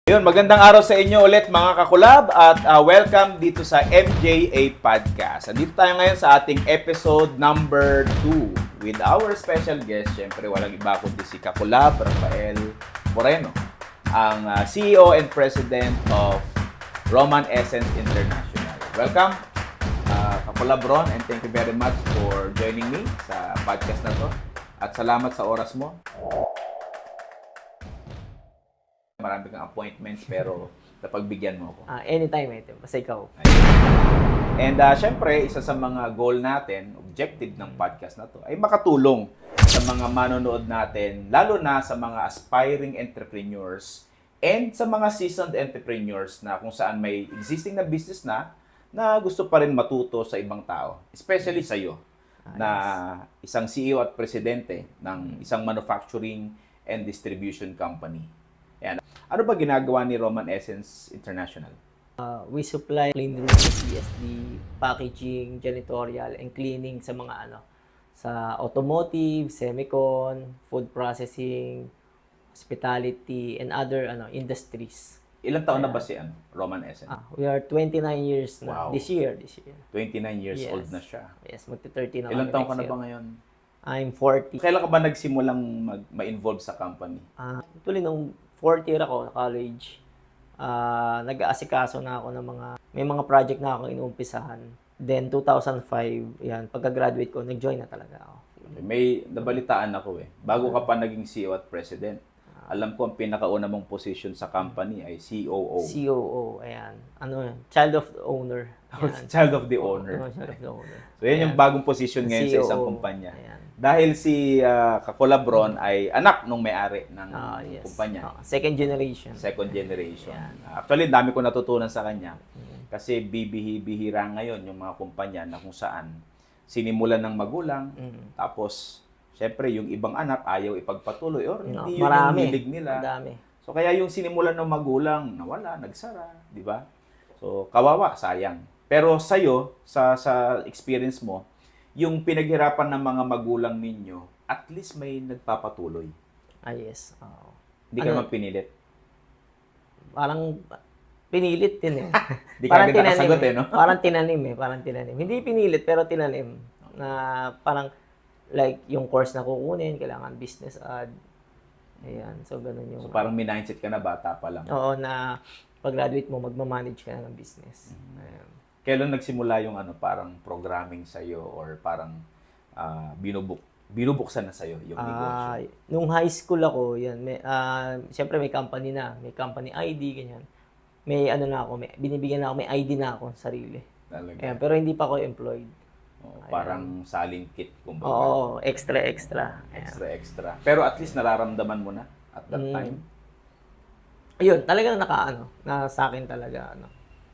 Yun, magandang araw sa inyo ulit mga kakulab at welcome dito sa MJA Podcast. Andito tayo ngayon sa ating episode number 2 with our special guest. Siyempre, walang iba kundi si Kakulab Rafael Moreno, ang CEO and President of Roman Essence International. Welcome, Kakulab Ron, and thank you very much for joining me sa podcast na to. At salamat sa oras mo. Marami kang appointments pero napagbigyan mo ako. Anytime, basta ikaw. And syempre, isa sa mga goal natin, objective ng podcast na to, ay makatulong sa mga manonood natin, lalo na sa mga aspiring entrepreneurs and sa mga seasoned entrepreneurs na kung saan may existing na business na gusto pa rin matuto sa ibang tao. Especially sa iyo, na isang CEO at presidente ng isang manufacturing and distribution company. Yan. Ano ba ginagawa ni Roman Essence International? We supply clean room, CSD, packaging, janitorial, and cleaning sa mga sa automotive, semicon, food processing, hospitality, and other industries. Ilang taon na ba si Roman Essence? We are 29 years Wow. na. This year. 29 years Yes. old na siya. Yes, magti-30 na Ilang kami taon ka next na year. ba ngayon? I'm 40. Kailan ka ba nagsimulang ma-involve sa company? Tuloy nung 4th year ako na college, nag-aasikaso na ako ng may mga project na ako inuumpisahan. Then 2005, yan, pagka-graduate ko, nag-join na talaga ako. Okay. May nabalitaan ako bago ka pa naging CEO at President, alam ko ang pinakauna mong position sa company ay COO. COO, ayan. Child of the owner. Ayan. Child of the owner. Child of the owner. So yan yung bagong position ngayon sa isang COO. kumpanya. Ayan. Dahil si Kakulabron ay anak nung may-ari ng Yes. kumpanya. Second generation. Second generation. Ayan. Actually, dami ko natutunan sa kanya. Kasi bihira ngayon yung mga kumpanya na kung saan sinimulan ng magulang, tapos syempre yung ibang anak ayaw ipagpatuloy or hindi yun yung hilig nila. Marami. So kaya yung sinimulan ng magulang, nawala, nagsara, di ba? So kawawa, sayang. Pero sa'yo, sa experience mo, yung pinaghirapan ng mga magulang ninyo, at least may nagpapatuloy. Yes. Hindi ka naman pinilit. Parang pinilit din eh. Di ka agad nakasagot no? Parang tinanim. Hindi pinilit pero tinanim. Na parang like yung course na kukunin, kailangan business ad. Ayan, so ganun yung... So parang may mindset ka na bata pa lang. Oo, na pag-graduate mo, magmamanage ka na ng business. Ayan. Kailan nagsimula yung parang programming sa'yo or parang binubuksan na sa'yo yung negosyo? Nung high school ako, yan, siyempre may company na, may company ID, ganyan. May binibigyan na ako, may ID na ako, sarili. Talaga? Ayan, pero hindi pa ako employed. Parang selling kit, kumbaga. Oo, extra. Ayan. Extra. Pero at least nararamdaman mo na at that time? Ayun, talagang na sa akin talaga,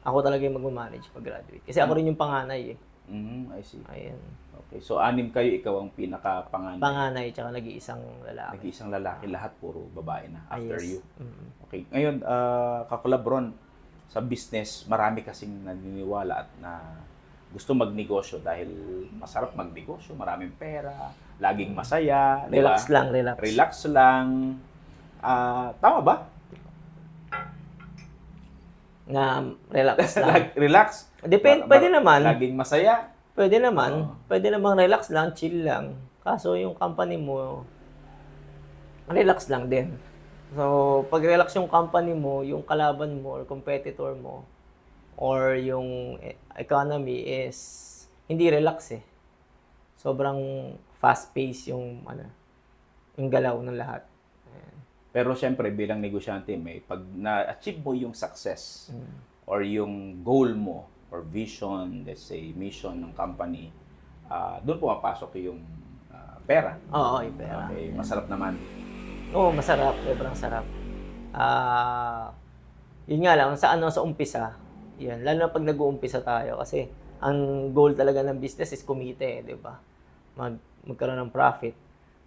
ako talaga yung mag-manage pag-graduate. Kasi ako rin yung panganay eh. I see. Ayan. Okay, so 6 kayo, ikaw ang pinaka-panganay. Panganay, tsaka nag-iisang lalaki. Nag-iisang lalaki, lahat puro babae na after Yes. you. Okay, ngayon, Kakulabron, sa business, marami kasing naniniwala at na gusto magnegosyo dahil masarap magnegosyo, maraming pera, laging masaya, di ba? Relax lang. Relax lang. Tama ba? Na relax lang. Relax. Pwede naman. Laging masaya. Pwede naman. Pwede namang relax lang, chill lang. Kaso yung company mo, relax lang din. So, pag relax yung company mo, yung kalaban mo or competitor mo, or yung economy is hindi relax eh. Sobrang fast-paced yung galaw ng lahat. Ayan. Pero syempre, bilang negosyante, pag na-achieve mo yung success or yung goal mo or vision, let's say, mission ng company, doon pumapasok yung pera. Oo, yung pera. Okay, masarap naman. Oo, masarap. Sobrang sarap. Yun nga lang, sa umpisa, yan. Lalo na pag nag-uumpisa tayo kasi ang goal talaga ng business is kumite, di ba? Magkaroon ng profit.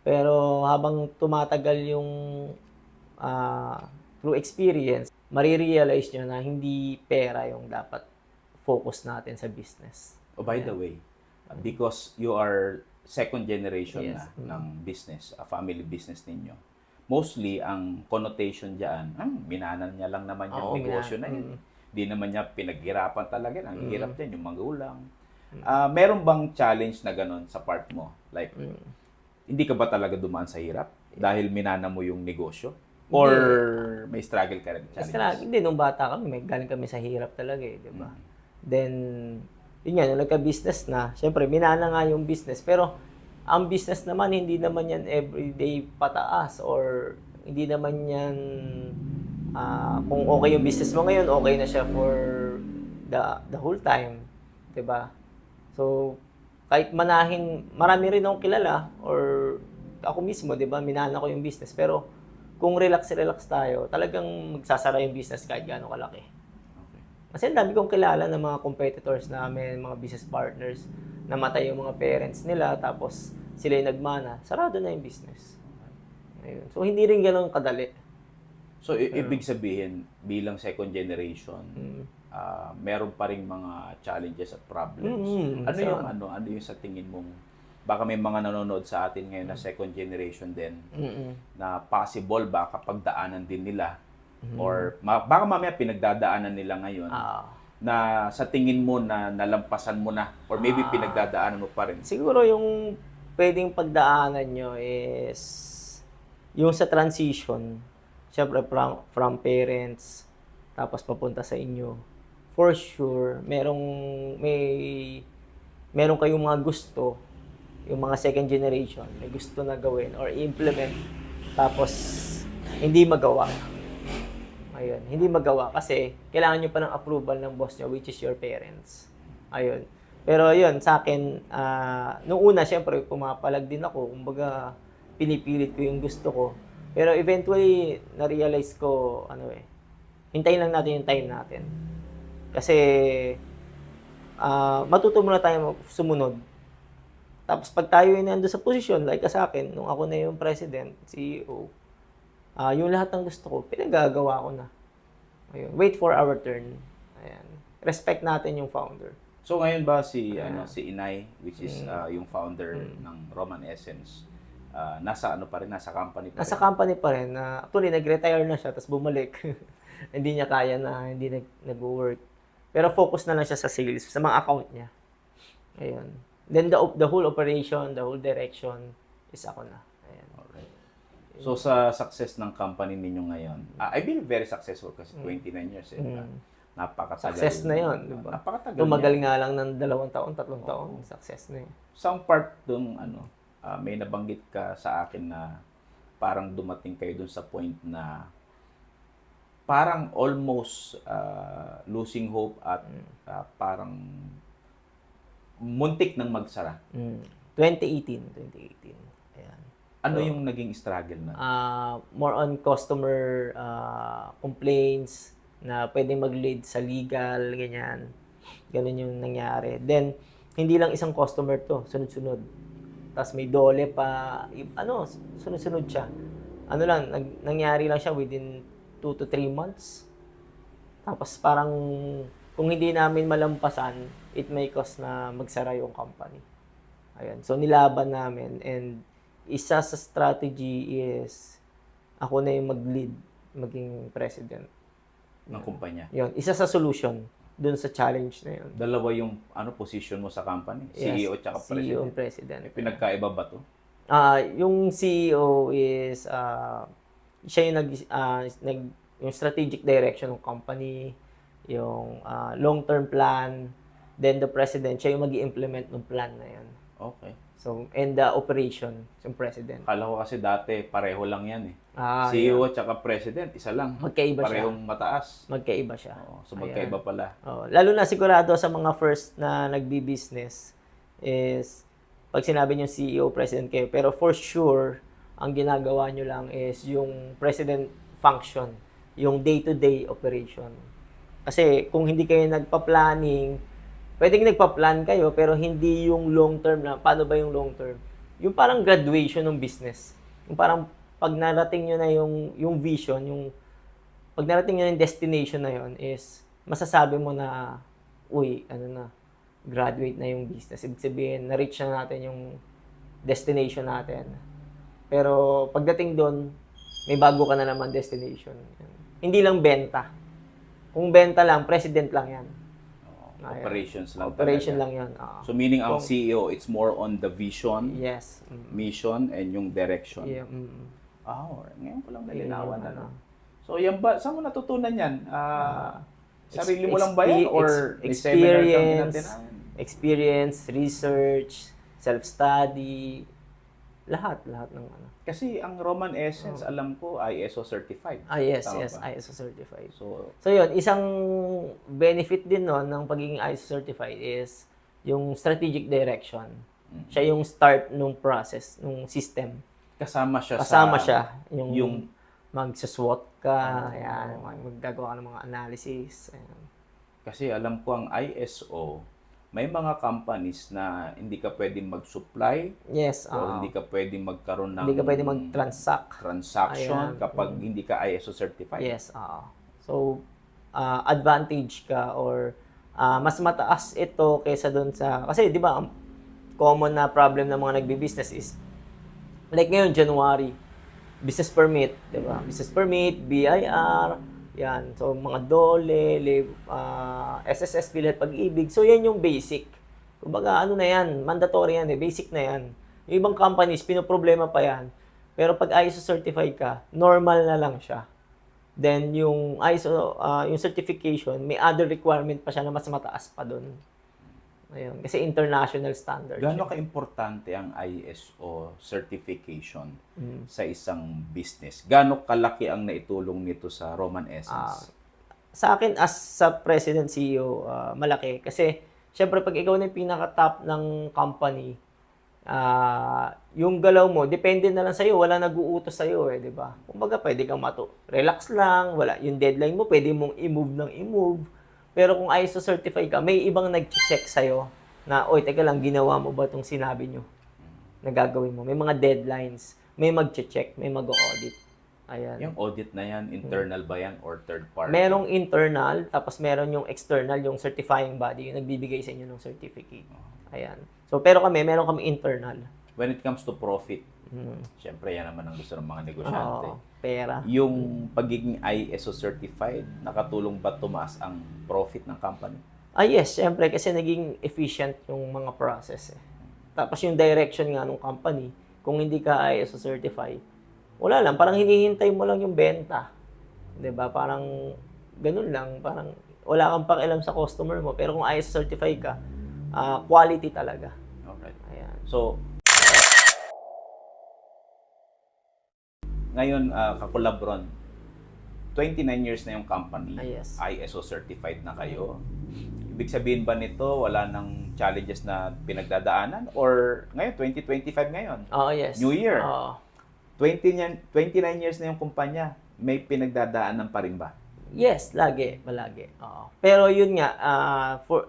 Pero habang tumatagal yung through experience, marirealize nyo na hindi pera yung dapat focus natin sa business. Oh, by the way, because you are second generation Yes. na ng business, a family business ninyo, mostly ang connotation diyan, minanan niya lang naman yung Oo, negosyo na minanan. yun. Di naman niya pinaghirapan talaga. Ang hirap Mm. din yung magulang. Meron bang challenge na ganun sa part mo? Like, Mm. hindi ka ba talaga dumaan sa hirap dahil minana mo yung negosyo? Or may struggle ka rin? Challenges? Hindi, nung bata kami, galing kami sa hirap talaga eh, di ba? Mm. Then, yun nga, nung nagka-business na, syempre, minana nga yung business. Pero, ang business naman, hindi naman yan everyday pataas or hindi naman yan, kung okay yung business mo ngayon, okay na siya for the whole time. Diba? So, kahit manahin, marami rin akong kilala or ako mismo, di ba, minana ko yung business. Pero, kung relax tayo, talagang magsasara yung business kahit gaano kalaki. Okay. Kasi ang dami kong kilala ng mga competitors namin, mga business partners, namatay yung mga parents nila, tapos sila yung nagmana, sarado na yung business. Ayun. So, hindi rin ganun kadali. So, ibig sabihin, bilang second generation, meron pa ring mga challenges at problems. Ano yung sa tingin mong, baka may mga nanonood sa atin ngayon na second generation din, na possible ba kapag daanan din nila, or baka mamaya pinagdadaanan nila ngayon, na sa tingin mo na nalampasan mo na, or maybe pinagdadaanan mo pa rin? Siguro yung pwedeng pagdaanan nyo is yung sa transition, syempre from parents, tapos papunta sa inyo. For sure, meron kayong mga gusto, yung mga second generation, may gusto na gawin or implement, tapos hindi magawa. Ayun, hindi magawa kasi kailangan nyo pa ng approval ng boss nyo, which is your parents. Ayun. Pero yun, sa akin, nung una, syempre, pumapalag din ako. Kumbaga, pinipilit ko yung gusto ko. Pero eventually, na-realize ko, hintayin lang natin yung time natin. Kasi, matuto muna tayo sumunod. Tapos, pag tayo yung nandun sa posisyon, like sa akin, nung ako na yung president, CEO, yung lahat ng gusto ko, pinagagawa ko na. Ayun. Wait for our turn. Ayan. Respect natin yung founder. So ngayon ba si Inay, which is yung founder ng Roman Essence, nasa company pa rin? Nasa company pa rin. Actually, nag-retire na siya, tapos bumalik. Hindi niya kaya na, hindi nag-work. Pero focus na lang siya sa sales, sa mga account niya. Ayun. Then the whole operation, the whole direction is ako na. Ayan. Okay. So sa success ng company ninyo ngayon, I've been very successful kasi 29 years napakatagal. Success na yun, diba? Napakatagal. Tumagal nga lang ng 2 taon, 3 taon, success na yun. Some part dun, may nabanggit ka sa akin na parang dumating kayo dun sa point na parang almost losing hope at parang muntik nang magsara. 2018. Ayan. Ano yung naging struggle na? More on customer complaints na pwedeng mag-lead sa legal, ganyan. Ganun yung nangyari. Then, hindi lang isang customer to, sunod-sunod. Tapos may dole pa, sunod-sunod siya. Nangyari lang siya within 2 to 3 months. Tapos parang, kung hindi namin malampasan, it may cause na magsara yung company. Ayan. So, nilaban namin. And, isa sa strategy is, ako na yung mag-lead, maging president Ng kumpanya? Yun, isa sa solution dun sa challenge na yun. Dalawa yung position mo sa company? Yes, CEO at president? CEO and president. May pinagkaiba ba to? Yung CEO is, siya yung yung strategic direction ng company, yung long-term plan, then the president, siya yung mag-i-implement ng plan na yun. Okay. So, and the operation, yung president. Akala ko kasi dati, pareho lang yan eh. yeah. CEO at saka president, isa lang. Magkaiba Parehong mataas. Magkaiba siya. Oo, so magkaiba pala. Lalo na sigurado sa mga first na nagbi-business is, pag sinabi niyo CEO, president kayo, pero for sure, ang ginagawa niyo lang is yung president function, yung day-to-day operation. Kasi kung hindi kayo nagpa-planning, pwedeng nagpa-plan kayo, pero hindi yung long-term na. Paano ba yung long-term? Yung parang graduation ng business. Yung parang pag narating nyo na yung vision, pag narating nyo na yung destination na yun, is masasabi mo na, graduate na yung business. Ibig sabihin, na-reach na natin yung destination natin. Pero pagdating doon, may bago ka na naman destination. Yan. Hindi lang benta. Kung benta lang, president lang yan. Operations lang Operation talaga. lang yan. So meaning ang Kung- CEO, it's more on the vision, Yes. mission, and yung direction. Yeah. Ngayon ko lang Yun nalinawan. yung Ano. So yan ba, saan mo natutunan yan? Sarili mo lang ba yan? Or may seminar kang tinatinahan? Experience, research, self-study, lahat ng ano. Kasi ang Roman Essence, alam ko, ISO certified. Yes, Tama yes, ba? ISO certified. So, So yun, isang benefit din nun ng pagiging ISO certified is yung strategic direction. Siya yung start nung process, nung system. kasama siya Kasama sa... siya yung, yung mag-SWOT ka, ayan, maggagawa ka ng mga analysis. Ayan. Kasi alam ko ang ISO, may mga companies na hindi ka pwedeng mag-supply Yes, o hindi ka pwedeng magkaroon ng hindi ka pwede mag-transact. transaction Ayan. kapag hindi ka ISO certified. Yes, so, advantage ka or mas mataas ito kaysa doon sa... Kasi, di ba, ang common na problem ng mga nagbi-business is like ngayon, January, business permit, di ba? Business permit, BIR, yan. So, mga DOLE, SSS, PhilHealth, Pag-ibig. So, yan yung basic. Kumbaga, ano na yan, mandatory yan basic na yan. Yung ibang companies, pinoproblema pa yan. Pero pag ISO certified ka, normal na lang siya. Then, yung ISO, yung certification, may other requirement pa siya na mas mataas pa doon. Ayun, kasi international standard. Gaano ka-importante ang ISO certification sa isang business? Gaano kalaki ang naitulong nito sa Roman Essence? Sa akin, as sa president CEO, malaki. Kasi, syempre, pag ikaw na yung pinaka-top ng company, yung galaw mo, depende na lang sa'yo. Wala nag-uutos sa'yo di ba? Kumbaga, pwede kang relax lang, wala. Yung deadline mo, pwede mong i-move ng i-move. Pero kung ISO certified ka, may ibang nag-check sa'yo na, oy, teka lang, ginawa mo ba itong sinabi nyo na gagawin mo? May mga deadlines, may mag-check, may mag-audit. Ayan. Yung audit na yan, internal ba yan or third party? Merong internal, tapos meron yung external, yung certifying body, yung nagbibigay sa inyo ng certificate. Ayan. So, pero meron kami internal. When it comes to profit, syempre yan naman ang gusto ng mga negosyante. Pera. Yung pagiging ISO certified, nakatulong ba tumaas ang profit ng company? Yes, syempre, kasi naging efficient yung mga process Tapos yung direction nga ng company, kung hindi ka ISO certified, wala lang, parang hinihintay mo lang yung benta. 'Di ba? Parang ganun lang, parang wala kang pakialam sa customer mo. Pero kung ISO certified ka, quality talaga. Alright. Ayan. So, ngayon, Kakulabron, 29 years na yung company. Yes. ISO certified na kayo. Ibig sabihin ba nito, wala nang challenges na pinagdadaanan? Or ngayon, 2025 ngayon? Yes. New Year. 29 29 years na yung kumpanya. May pinagdadaanan pa rin ba? Yes, palagi. Pero yun nga,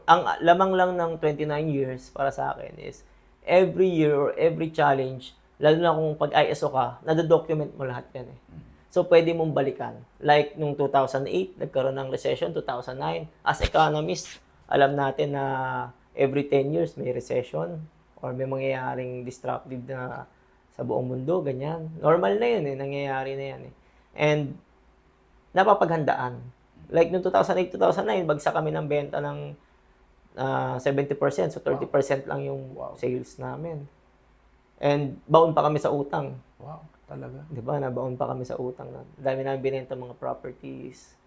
ang lamang lang ng 29 years para sa akin is every year or every challenge, lalo na kung pag ISO ka, nado-document mo lahat yan So, pwede mong balikan. Like, nung 2008, nagkaroon ng recession, 2009. As economists, alam natin na every 10 years may recession or may mangyayaring disruptive na sa buong mundo, ganyan. Normal na yun nangyayari na yan And, napapaghandaan. Like, noong 2008-2009, bagsak kami ng benta ng 70%, so 30% lang yung sales namin. And, baon pa kami sa utang. Wow, talaga. Di ba? Nabaon pa kami sa utang. Dami namin binenta mga properties.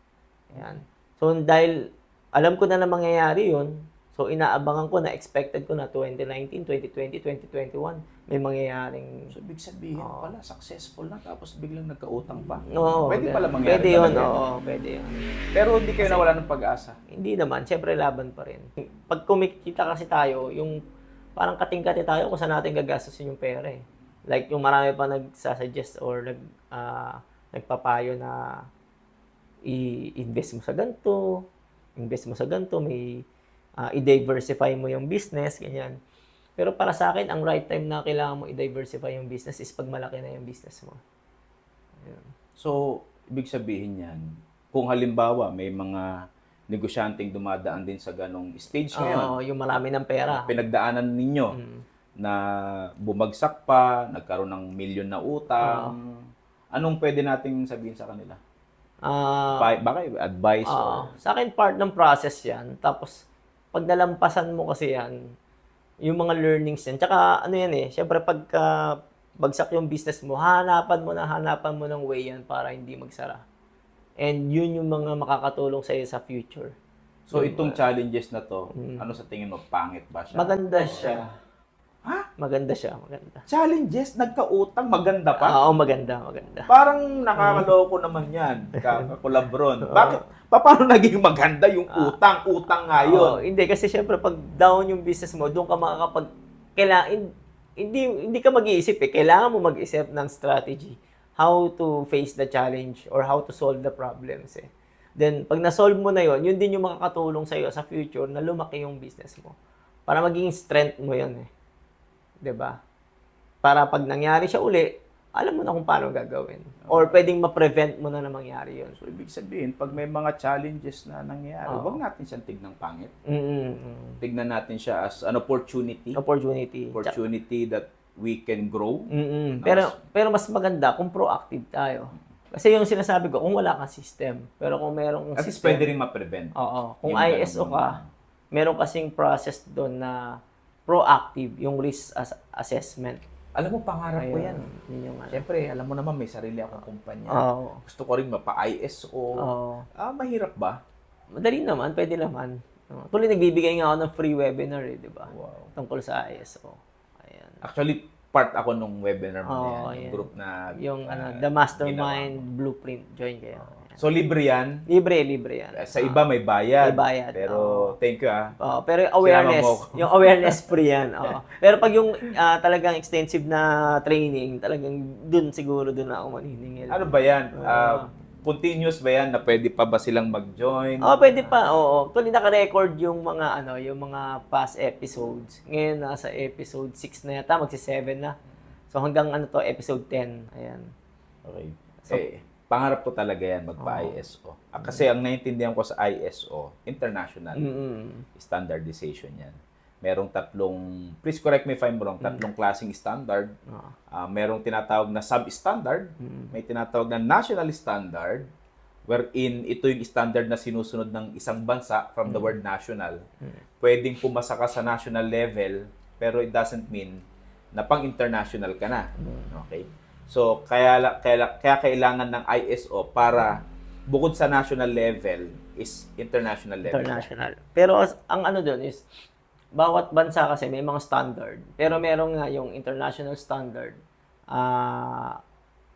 Ayan. So, dahil alam ko na mangyayari yun, so inaabangan ko na, expected ko na 2019, 2020, 2021, may mangyayaring... So, ibig sabihin pala, successful na tapos biglang nagkautang pa. Oo, Pwede pala mangyari pwede yun, talaga. pwede yun. Pero hindi kayo nawala ng pag-asa. Hindi naman, syempre laban pa rin. Pag kumikita kasi tayo, yung parang kating-kati tayo kung saan natin gagastusin yung pera Like, yung marami pa nagsasuggest or nagpapayo na i-invest mo sa ganito, may i-diversify mo yung business, ganyan. Pero para sa akin, ang right time na kailangan mo i-diversify yung business is pag malaki na yung business mo. Ayan. So, ibig sabihin yan, kung halimbawa may mga negosyanteng dumadaan din sa ganong stage ngayon, yung marami ng pera. pinagdaanan ninyo na bumagsak pa, nagkaroon ng milyon na utang, Anong pwede nating sabihin sa kanila? Baka advice or... Sa akin, part ng process yan. Tapos, pag nalampasan mo kasi yan, yung mga learnings yan. Tsaka, ano yan syempre pagka bagsak yung business mo, hanapan mo ng way yan para hindi magsara. And yun yung mga makakatulong sa'yo sa future. So, itong challenges na to, ano sa tingin mo, pangit ba siya? Maganda siya. Ha? Maganda siya, maganda. Challenges? Nagkautang? Maganda pa? Oo, maganda. Parang nakakaloko naman yan, kakulabron. Bakit? Paano naging maganda yung utang? Utang nga yun. Hindi, kasi syempre pag down yung business mo, doon ka hindi ka mag-iisip Kailangan mo mag-isip ng strategy how to face the challenge or how to solve the problems Then, pag na-solve mo na yun din yung makakatulong sa'yo sa future na lumaki yung business mo. Para maging strength mo yun 'di ba? Para pag nangyari siya uli, alam mo na kung paano gagawin. Or pwedeng ma-prevent mo na mangyari yun. So, ibig sabihin, pag may mga challenges na nangyayari, huwag natin siyang tignang pangit. Tignan natin siya as an opportunity. Opportunity that we can grow. Pero mas maganda kung proactive tayo. Kasi yung sinasabi ko, kung wala kang system, pero kung merong at least pwede rin ma-prevent. Kung ISO ka, meron kasing process doon na proactive, yung risk assessment. Alam mo, pangarap ko yan. Yun yung Siyempre, alam mo naman, may sarili akong kumpanya. Gusto ko rin mapa-ISO. Mahirap ba? Madali naman, pwede naman. Tuloy nagbibigay nga ako ng free webinar di ba? Wow. Tungkol sa ISO. Ayan. Actually, part ako nung webinar mo yan. Yung group na... Yung The Mastermind Blueprint. Join kayo. So, libre yan? Libre yan. Sa iba may bayad. May bayad. Pero, thank you pero yung awareness free yan. Pero pag yung talagang extensive na training, talagang dun ako maniningil. Ano ba yan? Continuous ba yan na pwede pa ba silang mag-join? Pwede pa. Tuloy naka-record yung mga yung mga past episodes. Ngayon nasa episode 6 na yata, magsi-7 na. So hanggang episode 10. Ayan. Okay. So, pangarap ko talaga yan magpa-ISO. Kasi ang naiintindihan ko sa ISO, international standardization yan. Merong please correct me if I'm wrong, tatlong klaseng standard. Merong tinatawag na sub-standard, may tinatawag na national standard, wherein ito yung standard na sinusunod ng isang bansa from the word national. Pwedeng pumasa ka sa national level, pero it doesn't mean na pang-international ka na. Okay? So, kaya kailangan ng ISO para bukod sa national level is international level. Pero ang doon is, bawat bansa kasi may mga standard. Pero meron nga yung international standard.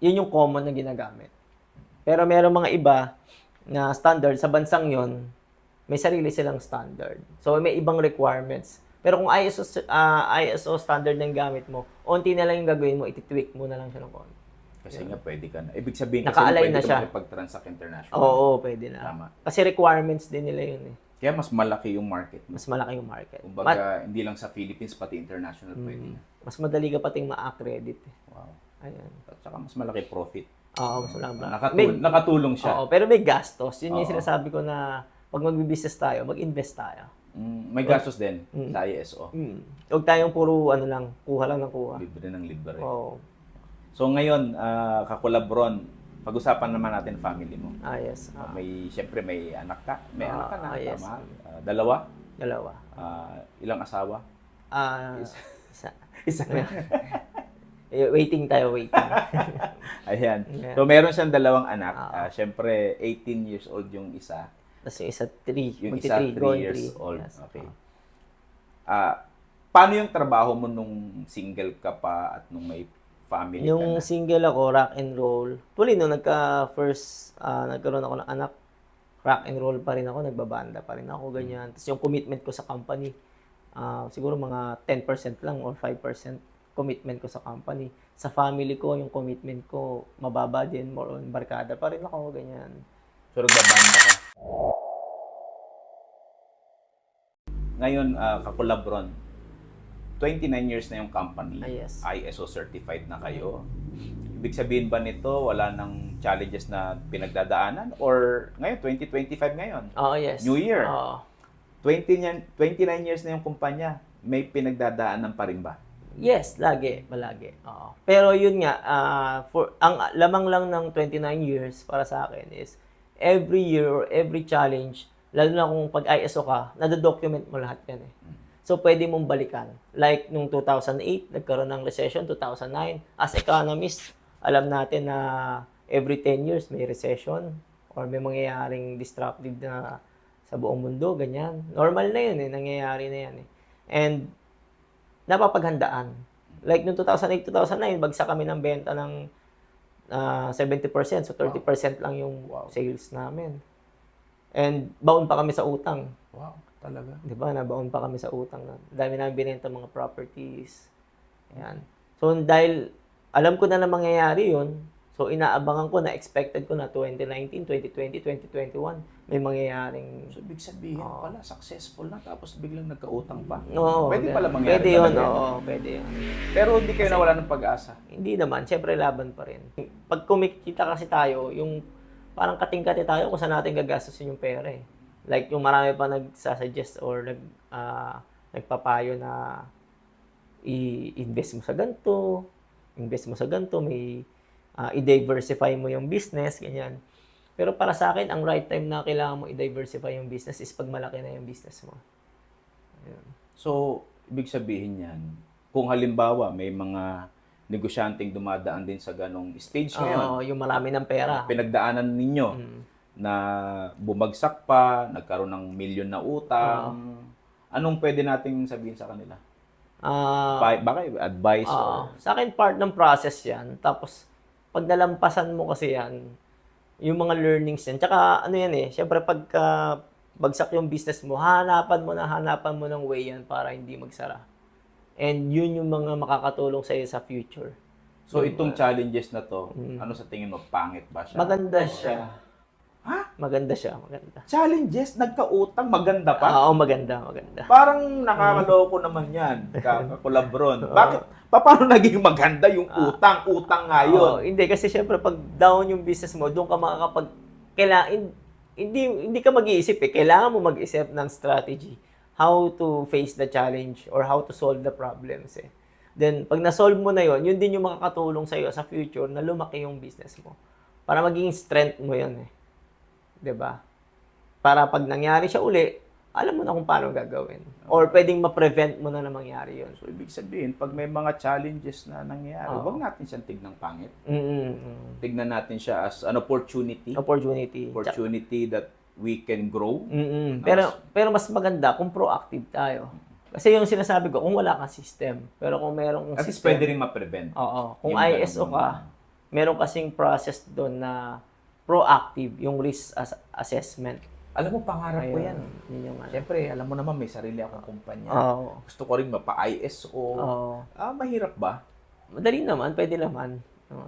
Yun yung common na ginagamit. Pero meron mga iba na standard sa bansang yon, may sarili silang standard. So, may ibang requirements. Pero kung ISO standard ng gamit mo, onti na lang yung gagawin mo, iti-tweak mo na lang siya ng konti. Kasi nga pwede ka na. Ibig sabihin, naka-align na siya. Makipag-transact international. Oo, pwede na. Tama. Kasi requirements din nila yun Kaya mas malaki yung market. Mas malaki yung market. Kumbaga, hindi lang sa Philippines, pati international pwede na. Mas madali ka pating ma-accredit. Wow. Ayan. At saka mas malaki profit. Oo, mas malaki. Nakatulong siya. Pero may gastos. Yun yung sinasabi ko na pag mag-business tayo, mag-invest tayo. May gastos din sa ISO. Huwag tayong puro kuha lang ng kuha. Libre ng libre. Oo. So ngayon, kakulabron, pag-usapan naman natin family mo. Yes. Siyempre may anak ka. May anak ka na, yes. tama? Dalawa? Ilang asawa? Isa. Waiting. Ayan. So meron siyang dalawang anak. Siyempre, 18 years old yung isa. Tapos yung isa 3. Yung isa 3 years old. Yes. Okay. Paano yung trabaho mo nung single ka pa at nung may family yung ka na? Single ako, rock and roll. Tuloy nung nagkaroon ako ng anak, rock and roll pa rin ako, nagbabanda pa rin ako, ganyan. Tapos yung commitment ko sa company, siguro mga 10% lang or 5% commitment ko sa company. Sa family ko, yung commitment ko, mababa din, more on barkada pa rin ako, ganyan. So, nagbabanda ka. Ngayon, kakulabron, 29 years na yung company. Yes. ISO certified na kayo. Ibig sabihin ba nito, wala nang challenges na pinagdadaanan? Or ngayon, 2025 ngayon? Yes. New Year. 29 years na yung kumpanya. May pinagdadaanan pa rin ba? Yes, palagi. Oo. Pero yun nga, for ang lamang lang ng 29 years para sa akin is every year or every challenge, lalo na kung pag ISO ka, nado-document mo lahat yan eh. So pwede mong balikan. Like nung 2008, nagkaroon ng recession, 2009, as economists, alam natin na every 10 years may recession or may mangyayaring disruptive na sa buong mundo, ganyan. Normal na yun eh, nangyayari na yan eh. And napapaghandaan. Like noong 2008, 2009, bagsak kami ng benta ng 70%, so 30% lang yung sales namin. And baon pa kami sa utang. Wow, talaga. 'Di ba? Nabaon pa kami sa utang na. Dami namin binenta mga properties. Ayan. So dahil alam ko na mangyayari 'yon, so inaabangan ko na expected ko na 2019, 2020, 2021 may mangyayaring So, ibig sabihin pala, successful na tapos biglang nagkautang pa. Oo, Pwede pala mangyari pwede yun, talaga. oo, pwede yun. Pero hindi kayo nawala ng pag-asa. Hindi naman, syempre laban pa rin. Pag kumikita kasi tayo, yung parang kating-kati tayo kung saan natin gagastusin yung pera eh. Like yung marami pa nagsasuggest or nagpapayo na i-invest mo sa ganito, may i-diversify mo yung business, ganyan. Pero para sa akin, ang right time na kailangan mo i-diversify yung business is pag malaki na yung business mo. Ayun. So, ibig sabihin yan, kung halimbawa may mga negosyanteng dumadaan din sa ganong stage ngayon, Oo, yung marami ng pera. pinagdaanan ninyo na bumagsak pa, nagkaroon ng milyon na utang, anong pwede nating sabihin sa kanila? Baka advice or... Sa akin, part ng process yan. Tapos, pag nalampasan mo kasi yan, yung mga learnings yan. Tsaka, ano yan eh, syempre pagka bagsak yung business mo, hanapan mo ng way yan para hindi magsara. And yun yung mga makakatulong sa'yo sa future. So, itong challenges na to, ano sa tingin mo, pangit ba siya? Maganda siya. Ha? Maganda. Challenges? Nagkautang? Maganda pa? Oo, maganda. Parang nakakaloko naman yan, kakulabron. Bakit? Paano naging maganda yung utang? Utang nga yun. Hindi, kasi syempre pag down yung business mo, doon ka makakapag... Hindi ka mag-iisip eh. Kailangan mo mag-isip ng strategy. How to face the challenge or how to solve the problems eh. Then, pag na-solve mo na yun din yung makakatulong sa'yo sa future na lumaki yung business mo. Para maging strength mo yun eh. 'Di ba? Para pag nangyari siya uli, alam mo na kung paano gagawin. Or pwedeng ma-prevent mo na mangyari yun. So, ibig sabihin, pag may mga challenges na nangyayari, huwag natin siyang tignang pangit. Tignan natin siya as an opportunity. Opportunity that we can grow. Pero mas maganda kung proactive tayo. Kasi yung sinasabi ko, kung wala kang system, pero kung meron kang At least system, pwede rin ma-prevent. Oo. Kung ISO ka, meron kasing process doon na proactive, yung risk assessment. Alam mo, pangarap ko yan. Yun yung Siyempre, alam mo naman, may sarili akong kumpanya. Gusto ko rin mapa-ISO. Mahirap ba? Madali naman, pwede naman.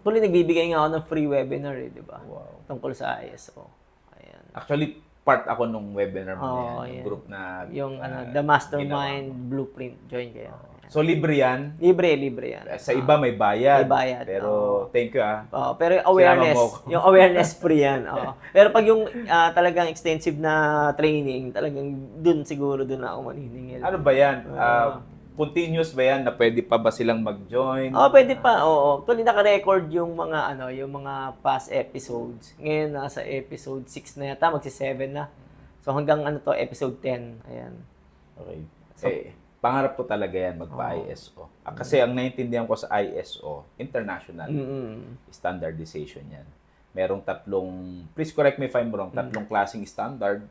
Tuloy nagbibigay nga ako ng free webinar eh, di ba? Wow. Tungkol sa ISO. Ayan. Actually, part ako nung webinar mo yan. Yung group na... Yung The Mastermind Blueprint. Join kayo. So, libre yan? Libre yan. Sa iba may bayad. May bayad. Pero, thank you pero yung awareness free yan. Pero pag yung talagang extensive na training, talagang dun ako maniningil. Ano ba yan? Continuous ba yan na pwede pa ba silang mag-join? Pwede pa. Tuloy naka-record yung mga past episodes. Ngayon nasa episode 6 na yata, magsi-7 na. So hanggang episode 10. Ayan. Okay. So, pangarap ko talaga yan magpa-ISO. Kasi ang naintindihan ko sa ISO, international standardization yan. Merong please correct me if I'm wrong, tatlong klaseng standard.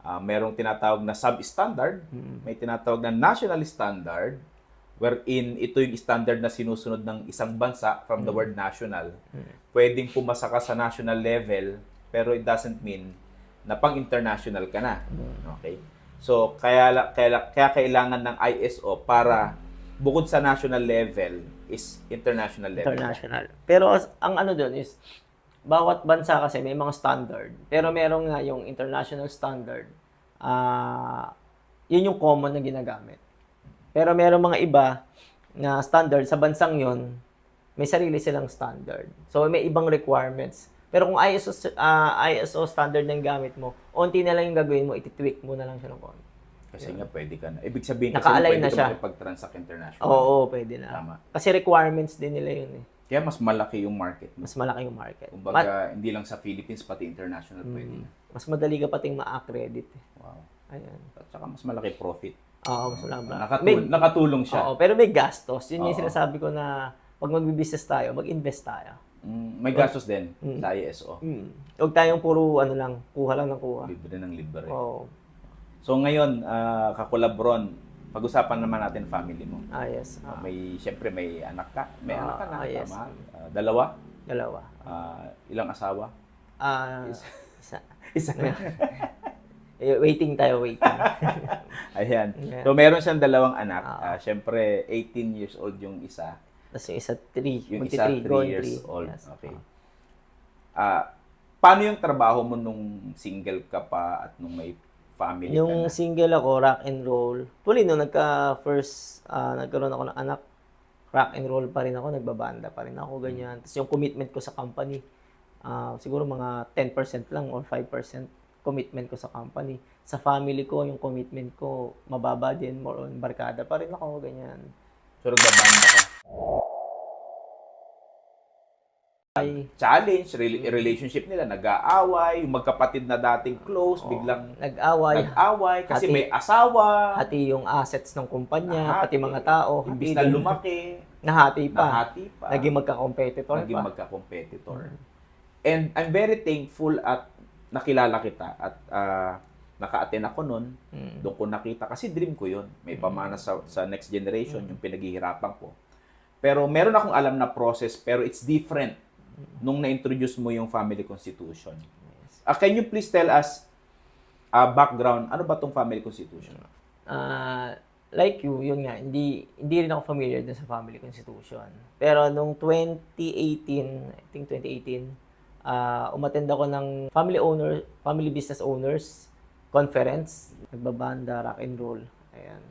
Merong tinatawag na sub-standard, may tinatawag na national standard, wherein ito yung standard na sinusunod ng isang bansa from the word national. Pwedeng pumasa ka sa national level, pero it doesn't mean na pang-international ka na. Okay? So, kaya kailangan ng ISO para bukod sa national level is international level. Pero ang doon is bawat bansa kasi may mga standard. Pero merong nga yung international standard. Yun yung common na ginagamit. Pero merong mga iba na standard sa bansang yon, may sarili silang standard. So may ibang requirements. Pero kung ISO standard ng gamit mo, onti na lang yung gagawin mo, iti-tweak mo na lang siya ng konti. Kasi nga pwede ka na. Ibig sabihin kasi Naka-align pwede na ka siya. makipag-transact international. Oo, pwede na. Tama. Kasi requirements din nila yun eh. Kaya mas malaki yung market. No? Mas malaki yung market. Kumbaga, hindi lang sa Philippines, pati international pwede na. Mas madali ka pating ma-accredit eh. Wow. Ayan. At saka mas malaki profit. Oo, mas malaki. Nakatulong siya. Oo, pero may gastos. Yun yung Oo. sinasabi ko na pag mag-business tayo, mag-invest tayo. May gastos din sa ISO. Huwag tayong puro kuha lang ng kuha. Libre ng libre. Oo. So ngayon, kakulabron, pag-usapan naman natin family mo. Yes. Siyempre may anak ka. May anak ka na, yes. tama? Dalawa? Dalawa. Ilang asawa? Isa. Isa. Waiting. Ayan. Yeah. So meron siyang dalawang anak. Siyempre, 18 years old yung isa. Tapos yung isa 3. Yung isa 3 years old. Yes. Okay. Paano yung trabaho mo nung single ka pa at nung may family ka Yung na? single ako, rock and roll. Tuloy nung nagkaroon ako ng anak, rock and roll pa rin ako, nagbabanda pa rin ako, ganyan. Tapos yung commitment ko sa company, siguro mga 10% lang or 5% commitment ko sa company. Sa family ko, yung commitment ko, mababa din, more on barkada pa rin ako, ganyan. So, nagbabanda ka? Challenge, relationship nila, nag-aaway, yung magkapatid na dating close, biglang nag-away kasi may asawa. Hati yung assets ng kumpanya, pati mga tao. Imbis na lumaki, nahati pa. Naging magka-competitor And I'm very thankful at nakilala kita at naka-attend ako nun. Doon ko nakita, kasi dream ko yun. May pamana sa next generation, yung pinaghihirapan ko. Pero meron akong alam na process, pero it's different nung na-introduce mo yung family constitution. Can you please tell us background, ano ba tong family constitution? Like yun nga, hindi rin ako familiar dun sa family constitution. Pero nung 2018, umattend ako ng family business owners conference, nagbabanda, rock and roll. Ayan.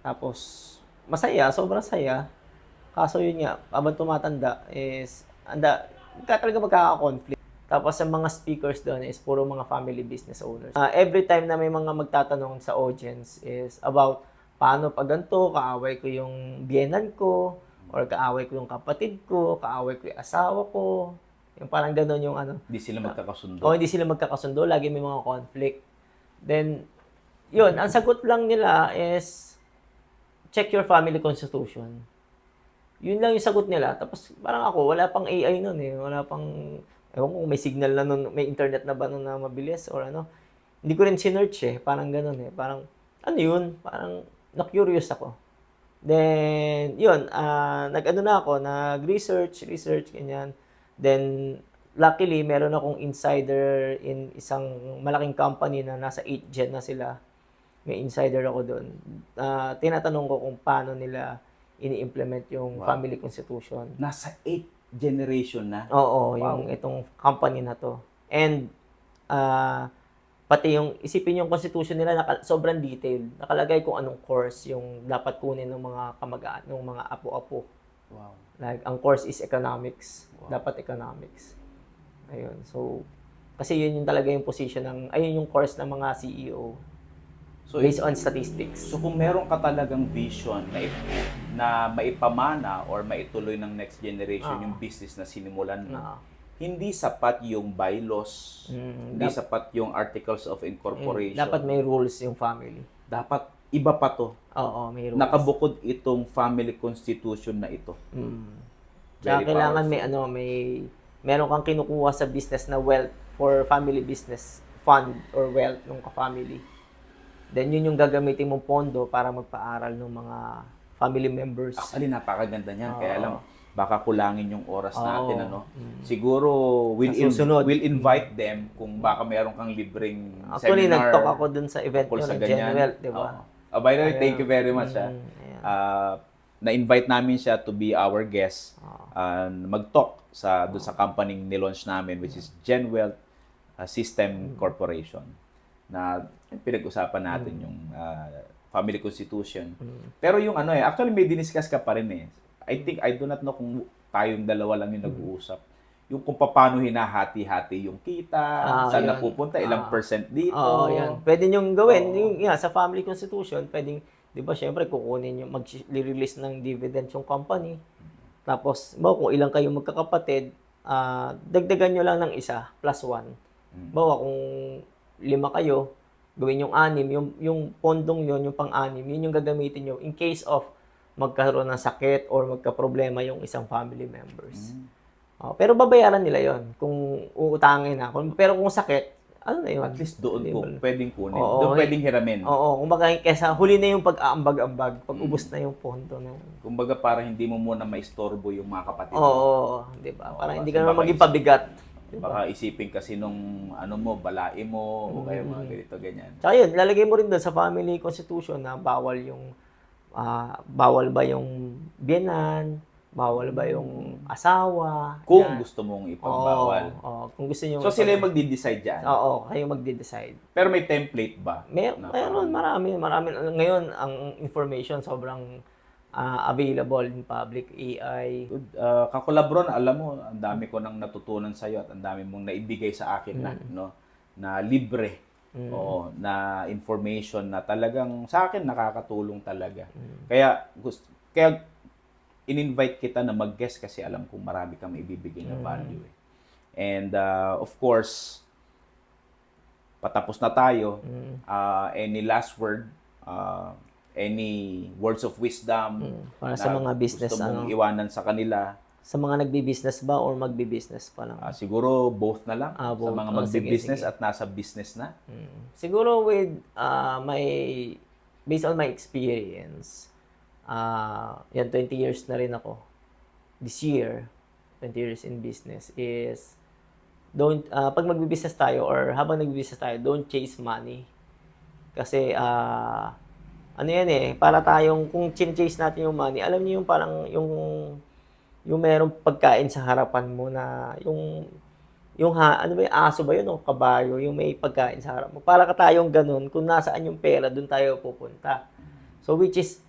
Tapos masaya, sobrang saya. Kaso yun nga, habang tumatanda is talaga magkaka-conflict. Tapos ang mga speakers doon is puro mga family business owners. Every time na may mga magtatanong sa audience is about paano pag ganito, kaaway ko yung biyenan ko, or kaaway ko yung kapatid ko, kaaway ko yung asawa ko. Yung parang gano'n yung Hindi sila magkakasundo. Hindi sila magkakasundo. Lagi may mga conflict. Then, yun, ang sagot lang nila is check your family constitution. Yun lang yung sagot nila. Tapos parang ako, wala pang AI nun eh. Wala pang, ewan ko may signal na nun, may internet na ba nun na mabilis or ano. Hindi ko rin sinearch eh. Parang ganun eh. Parang, ano yun? Parang, na-curious ako. Then, yun, nag-research, ganyan. Then, luckily, meron akong insider in isang malaking company na nasa 8th gen na sila. May insider ako doon. Tinatanong ko kung paano nila ini-implement yung family constitution. Nasa 8th generation na? Oo, yung itong company na to. And, pati yung, isipin yung constitution nila, sobrang detailed. Nakalagay kung anong course yung dapat kunin ng mga kamagaan, ng mga apo-apo. Wow. Like, ang course is economics. Dapat economics. Ayun. So, kasi yun yung talaga yung position ayun yung course ng mga CEO. So, based on statistics. So, kung meron ka talagang vision na maipamana or maituloy ng next generation yung business na sinimulan mo, hindi sapat yung bylaws, hindi sapat yung articles of incorporation. Dapat may rules yung family. Dapat iba pa to. Oo, may rules. Nakabukod itong family constitution na ito. Kaya kailangan meron kang kinukuha sa business na wealth for family business fund or wealth ng ka-family. Then yun yung gagamitin mong pondo para magpaaral ng mga family members. Actually, napakaganda niyan. Kaya lang, baka kulangin yung oras natin. Siguro, we'll invite them kung baka meron kang libreng Actually, seminar. nag-talk ako dun sa event ko ng Genuelt, di ba? By the way, thank you very much. Na-invite namin siya to be our guest. Mag-talk doon sa company nilaunch namin, which is Genuelt System Corporation. Na pinag-usapan natin yung family constitution. Pero yung actually may diniscuss ka pa rin eh. I do not know kung tayong dalawa lang yung nag-uusap. yung kung paano hinahati-hati yung kita, saan yun. napupunta, ilang percent dito. Oo, yan. Pwede niyong gawin. Oo. Yung, sa family constitution, pwedeng, di ba, syempre, kukunin yung, mag-release ng dividends yung company. Tapos, kung ilang kayo magkakapatid, dagdagan nyo lang ng isa, +1. Bawa, kung 5 kayo, gawin yung 6, yung pondong yon yung pang-6, yun yung gagamitin nyo in case of magkaroon ng sakit or magka-problema yung isang family members. Pero babayaran nila yon kung uutangin na. Pero kung sakit, ano na yun? At least doon po, pwedeng kunin. Oo, Doon pwedeng hiramin. Oo, kumbaga kesa huli na yung pag-aambag-ambag, pag ubos na yung pondo na yun. Kumbaga para hindi mo muna maistorbo yung mga kapatid mo. Oo, di ba? Para hindi ka kasi naman baka maging pabigat. Baka isipin kasi nung balai mo o kaya mga ganito ganyan. Tsaka yun, lalagay mo rin doon sa family constitution na bawal ba yung biyenan, bawal ba yung asawa. Kung yan. gusto mong ipagbawal. Oo, kung gusto nyo. So sila yung magdi-decide dyan. Oo, kayo magde-decide. Pero may template ba? Meron, marami. Ngayon, ang information sobrang available in public, AI. Kakulabron, alam mo, ang dami ko nang natutunan sa iyo at ang dami mong naibigay sa akin na libre. Oo, na information na talagang sa akin nakakatulong talaga. Kaya in-invite kita na mag-guest kasi alam kong marami kang ibibigay na value. And of course, patapos na tayo. Any last word? Any words of wisdom Para sa mga business, gusto mong iwanan sa kanila? Sa mga nagbi-business ba or magbi-business pa lang? Siguro both na lang. Both. Sa mga magbi-business at nasa business na. Siguro with based on my experience, 20 years na rin ako. This year, 20 years in business is pag magbi-business tayo or habang nagbi-business tayo, don't chase money. Kasi ano yan para tayong kung chase natin yung money, alam niyo yung parang yung merong pagkain sa harapan mo na yung ano ba yung aso ba yun o kabayo, yung may pagkain sa harap mo. Para ka tayong ganun, kung nasaan yung pera, doon tayo pupunta. So which is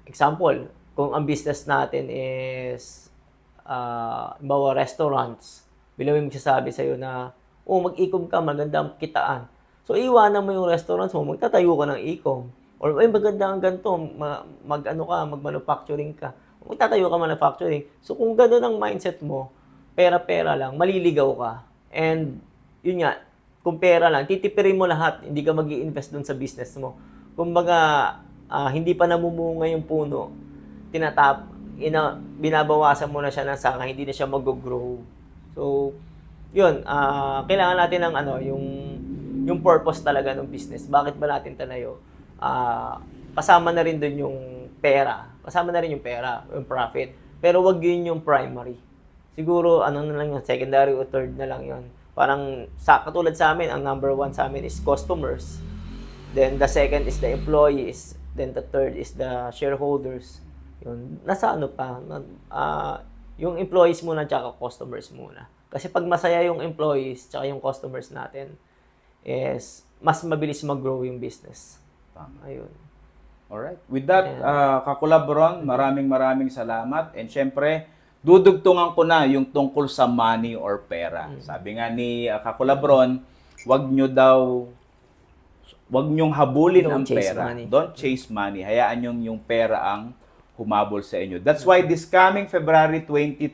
example, kung ang business natin is bawa restaurants, bilang may magsasabi sa'yo na mag-ikom ka, magandang kitaan. So iwanan mo yung restaurants mo, magtatayo ka ng ikom. Or maganda ang ganito, mag-manufacturing ka. Magtatayo ka manufacturing. So kung gano'n ang mindset mo, pera-pera lang, maliligaw ka. And yun nga, kung pera lang, titipirin mo lahat, hindi ka mag-i-invest dun sa business mo. Kumbaga, hindi pa namumunga yung puno, binabawasan mo na siya ng sanga, hindi na siya mag-grow. So, yun, kailangan natin ng yung purpose talaga ng business. Bakit ba natin tanayo? Kasama na rin dun yung pera. Kasama na rin yung pera, yung profit. Pero wag yun yung primary. Siguro, na lang yun, secondary o third na lang yun. Parang, katulad sa amin, ang number 1 sa amin is customers. Then, the second is the employees. Then, the third is the shareholders. Yun. Nasa yung employees muna, tsaka customers muna. Kasi pag masaya yung employees, tsaka yung customers natin, is mas mabilis mag-grow yung business. Ayun. Alright. With that, Kakulabron, maraming salamat. And syempre, dudugtungan ko na yung tungkol sa money or pera. Sabi nga ni Kakulabron, wag nyong habulin ang pera. Money. Don't chase money. Hayaan yung pera ang humabol sa inyo. That's why this coming February 22,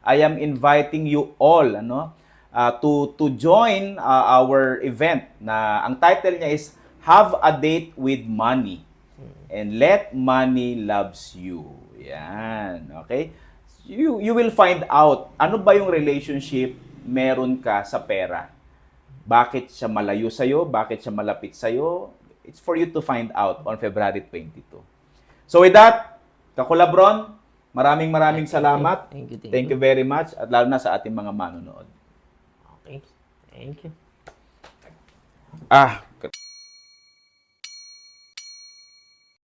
I am inviting you all to join our event na ang title niya is Have a Date with Money and Let Money Loves You. Yan. Okay? You will find out ano ba yung relationship meron ka sa pera. Bakit siya malayo sa'yo? Bakit siya malapit sa'yo? It's for you to find out on February 22. So with that, Kakulabron, maraming salamat. Thank you very much. At lalo na sa ating mga manonood. Okay. Thank you.